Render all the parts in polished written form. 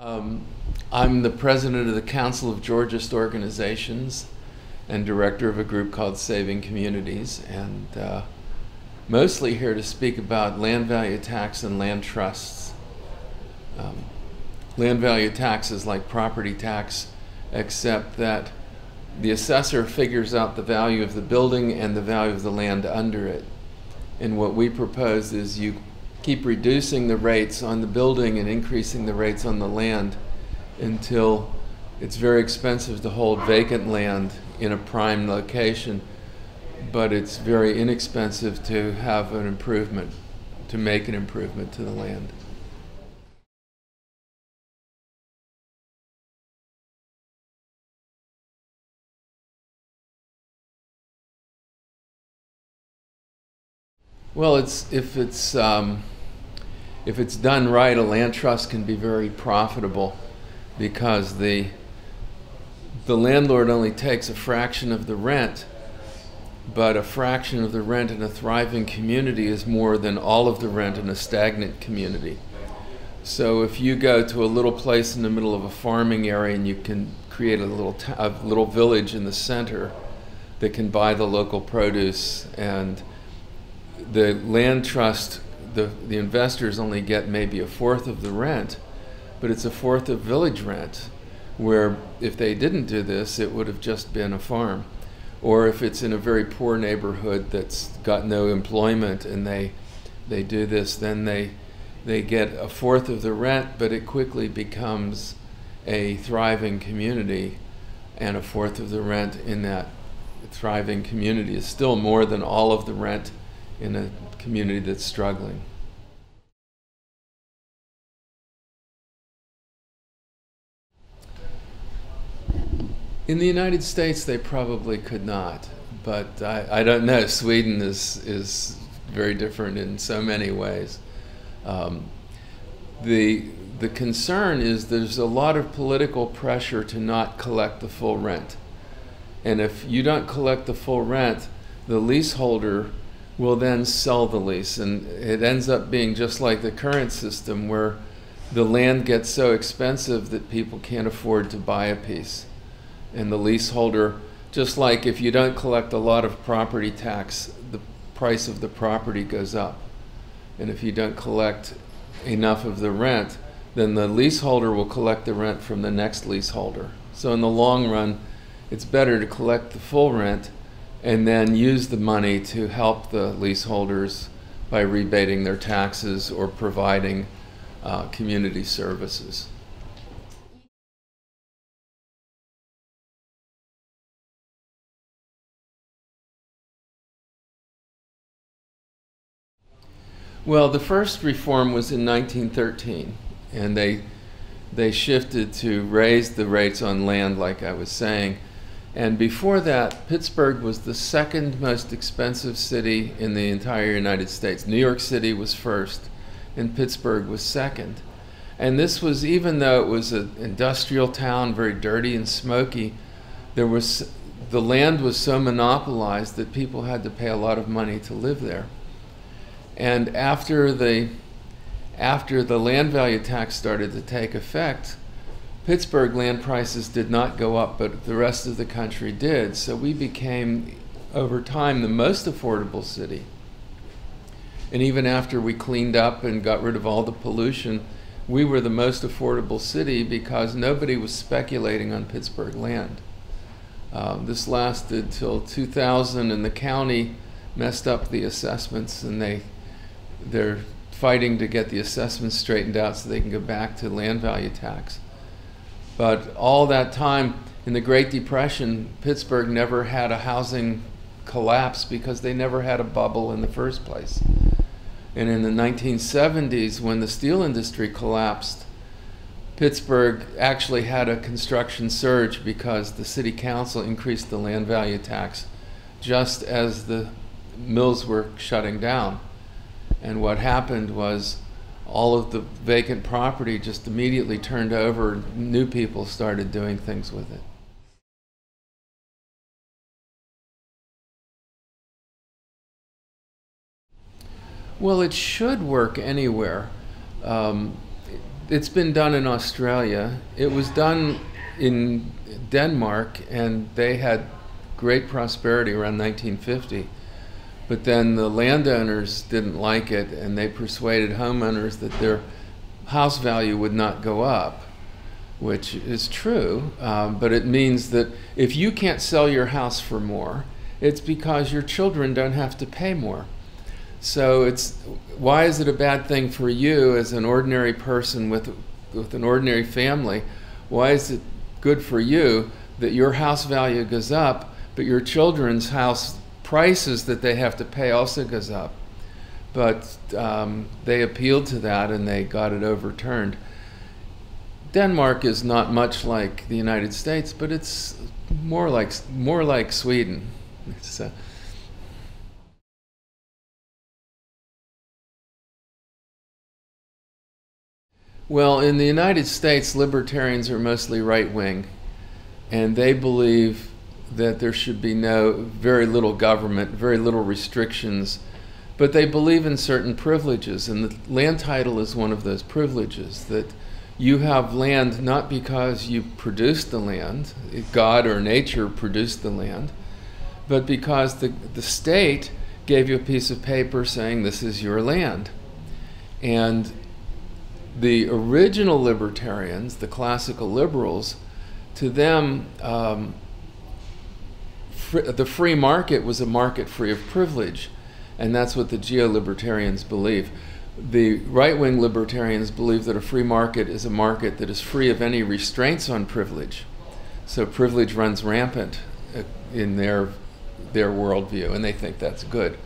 Um, I'm the president of the Council of Georgist Organizations and director of a group called Saving Communities, and mostly here to speak about land value tax and land trusts. Land value tax is like property tax, except that the assessor figures out the value of the building and the value of the land under it. And what we propose is you keep reducing the rates on the building and increasing the rates on the land until it's very expensive to hold vacant land in a prime location, but it's very inexpensive to have an improvement, to make an improvement to the land. Well, if it's done right, a land trust can be very profitable because the landlord only takes a fraction of the rent, but a fraction of the rent in a thriving community is more than all of the rent in a stagnant community. So if you go to a little place in the middle of a farming area and you can create a little village in the center that can buy the local produce, and the land trust, the investors only get maybe a fourth of the rent, but it's a fourth of village rent, where if they didn't do this, it would have just been a farm. Or if it's in a very poor neighborhood that's got no employment and they do this, then they get a fourth of the rent, but it quickly becomes a thriving community, and a fourth of the rent in that thriving community is still more than all of the rent in a community that's struggling. In the United States, they probably could not, but I don't know. Sweden is very different in so many ways. The concern is there's a lot of political pressure to not collect the full rent. And if you don't collect the full rent, the leaseholder will then sell the lease, and it ends up being just like the current system, where the land gets so expensive that people can't afford to buy a piece. And the leaseholder, just like if you don't collect a lot of property tax, the price of the property goes up. And if you don't collect enough of the rent, then the leaseholder will collect the rent from the next leaseholder. So in the long run, it's better to collect the full rent and then use the money to help the leaseholders by rebating their taxes or providing community services. Well, the first reform was in 1913, and they shifted to raise the rates on land, like I was saying. And before that, Pittsburgh was the second most expensive city in the entire United States. New York City was first, and Pittsburgh was second. And this was, even though it was an industrial town, very dirty and smoky, the land was so monopolized that people had to pay a lot of money to live there. And after the land value tax started to take effect, Pittsburgh land prices did not go up, but the rest of the country did. So we became, over time, the most affordable city. And even after we cleaned up and got rid of all the pollution, we were the most affordable city because nobody was speculating on Pittsburgh land. This lasted till 2000, and the county messed up the assessments, and they're fighting to get the assessments straightened out so they can go back to land value tax. But all that time, in the Great Depression, Pittsburgh never had a housing collapse because they never had a bubble in the first place. And in the 1970s, when the steel industry collapsed, Pittsburgh actually had a construction surge because the city council increased the land value tax just as the mills were shutting down. And what happened was all of the vacant property just immediately turned over. New people started doing things with it. Well, it should work anywhere. it's been done in Australia. It was done in Denmark, and they had great prosperity around 1950. But then the landowners didn't like it, and they persuaded homeowners that their house value would not go up, which is true, but it means that if you can't sell your house for more, it's because your children don't have to pay more. So why is it a bad thing for you as an ordinary person with an ordinary family? Why is it good for you that your house value goes up, but your children's house prices that they have to pay also goes up? But they appealed to that and they got it overturned. Denmark is not much like the United States, but it's more like Sweden. Well, in the United States, libertarians are mostly right-wing, and they believe that there should be very little government, very little restrictions, but they believe in certain privileges, and the land title is one of those privileges, that you have land not because you produced the land, God or nature produced the land, but because the state gave you a piece of paper saying this is your land. And the original libertarians, the classical liberals, to them, the free market was a market free of privilege, and that's what the geo-libertarians believe. The right-wing libertarians believe that a free market is a market that is free of any restraints on privilege. So privilege runs rampant in their worldview, and they think that's good.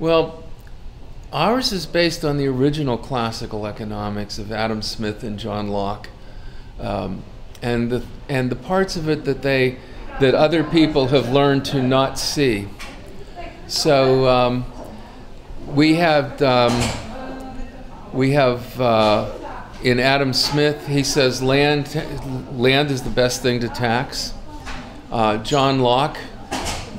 Well, ours is based on the original classical economics of Adam Smith and John Locke, and the parts of it that other people have learned to not see. So we have in Adam Smith, he says land is the best thing to tax. John Locke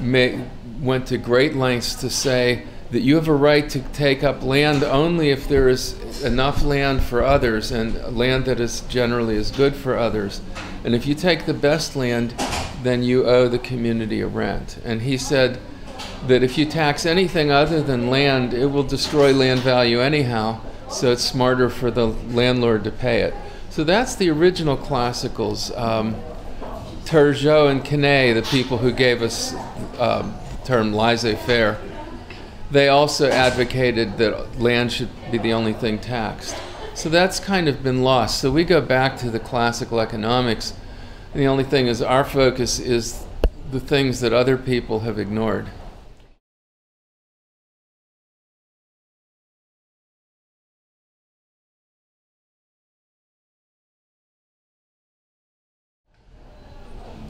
went to great lengths to say that you have a right to take up land only if there is enough land for others, and land that is generally is good for others. And if you take the best land, then you owe the community a rent. And he said that if you tax anything other than land, it will destroy land value anyhow, so it's smarter for the landlord to pay it. So that's the original classicals. Turgot and Quinet, the people who gave us the term laissez-faire, they also advocated that land should be the only thing taxed. So that's kind of been lost. So we go back to the classical economics, and the only thing is our focus is the things that other people have ignored.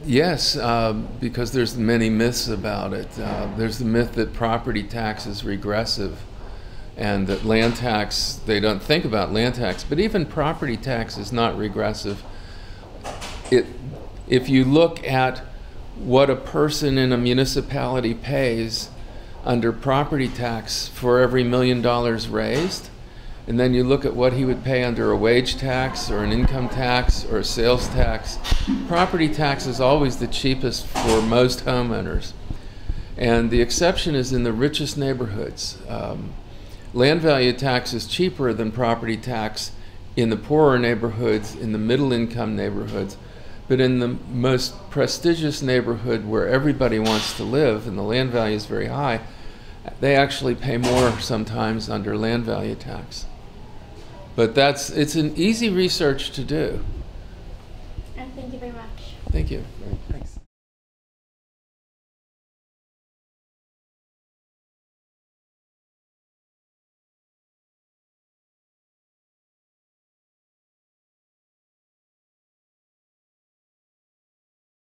Yes, because there's many myths about it. There's the myth that property tax is regressive, and that land tax, they don't think about land tax, but even property tax is not regressive. If you look at what a person in a municipality pays under property tax for every $1 million raised, and then you look at what he would pay under a wage tax or an income tax or a sales tax, property tax is always the cheapest for most homeowners. And the exception is in the richest neighborhoods. Land value tax is cheaper than property tax in the poorer neighborhoods, in the middle income neighborhoods, but in the most prestigious neighborhood where everybody wants to live and the land value is very high, they actually pay more sometimes under land value tax. But it's an easy research to do. And thank you very much. Thank you. Thanks.